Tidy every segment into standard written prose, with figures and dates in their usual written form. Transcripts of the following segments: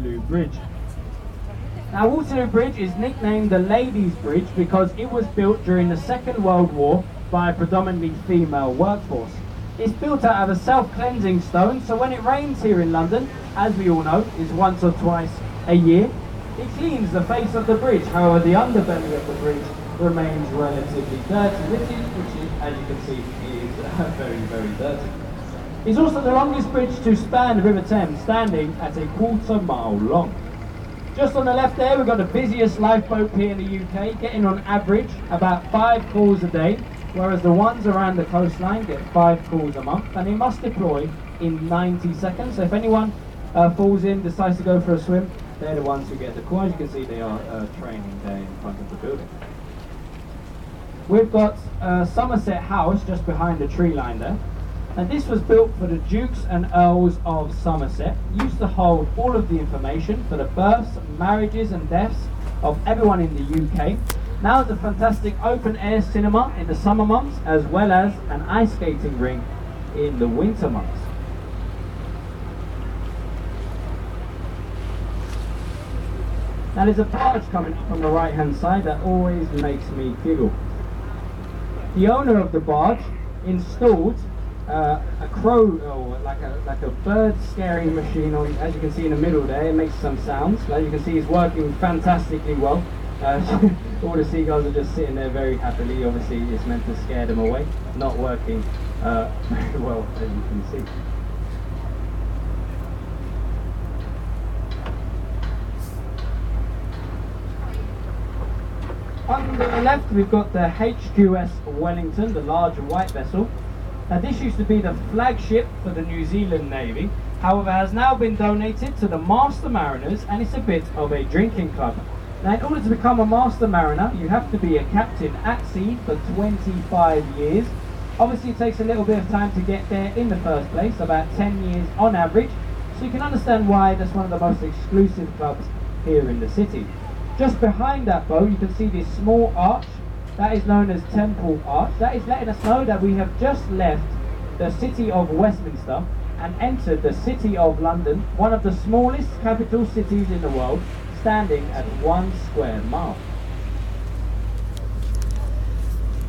Waterloo Bridge. Now, Waterloo Bridge is nicknamed the Ladies' Bridge because it was built during the Second World War by a predominantly female workforce. It's built out of a self-cleansing stone, so when it rains here in London, as we all know, is once or twice a year, it cleans the face of the bridge. However, the underbelly of the bridge remains relatively dirty, which is, as you can see, is very, very dirty. It's also the longest bridge to span the River Thames, standing at a quarter-mile long. Just on the left there, we've got the busiest lifeboat pier in the UK, getting on average about 5 calls a day, whereas the ones around the coastline get 5 calls a month, and they must deploy in 90 seconds. So if anyone falls in, decides to go for a swim, they're the ones who get the call. As you can see, they are training there in front of the building. We've got Somerset House just behind the tree line there. And this was built for the Dukes and Earls of Somerset. It used to hold all of the information for the births, marriages and deaths of everyone in the UK. Now it's a fantastic open air cinema in the summer months, as well as an ice skating rink in the winter months. Now there's a barge coming up on the right hand side that always makes me giggle. The owner of the barge installed a crow, or like a bird scaring machine on, as you can see in the middle there. It makes some sounds. As you can see, it's working fantastically well. All the seagulls are just sitting there very happily. Obviously it's meant to scare them away. Not working very well, as you can see. On the left we've got the HQS Wellington, the large white vessel. Now this used to be the flagship for the New Zealand Navy, however has now been donated to the Master Mariners, and it's a bit of a drinking club. Now in order to become a Master Mariner, you have to be a captain at sea for 25 years. Obviously it takes a little bit of time to get there in the first place, about 10 years on average, so you can understand why that's one of the most exclusive clubs here in the city. Just behind that boat you can see this small arch. That is known as Temple Arch. That is letting us know that we have just left the city of Westminster and entered the city of London, one of the smallest capital cities in the world, standing at 1 square mile.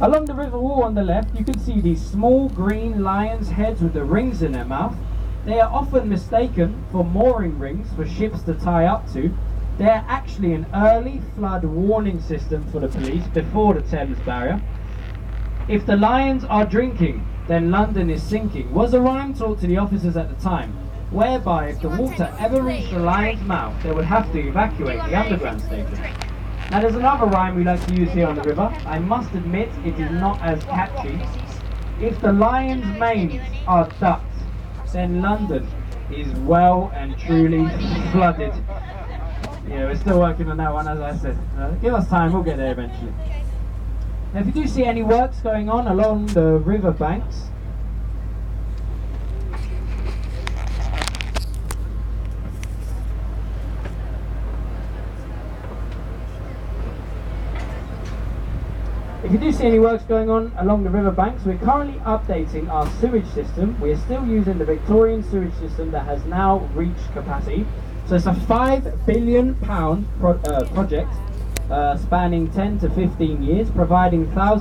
Along the river wall on the left, you can see these small green lions' heads with the rings in their mouth. They are often mistaken for mooring rings for ships to tie up to. They're actually an early flood warning system for the police before the Thames barrier. If the lions are drinking, then London is sinking, was a rhyme taught to the officers at the time, whereby if the water ever reached the lion's mouth, they would have to evacuate the underground station. Now there's another rhyme we like to use here on the river. I must admit it is not as catchy. If the lion's manes are ducked, then London is well and truly flooded. Yeah, we're still working on that one, as I said. Give us time, we'll get there eventually. Now, if you do see any works going on along the river banks, we're currently updating our sewage system. We're still using the Victorian sewage system that has now reached capacity. So it's a £5 billion project spanning 10 to 15 years, providing thousands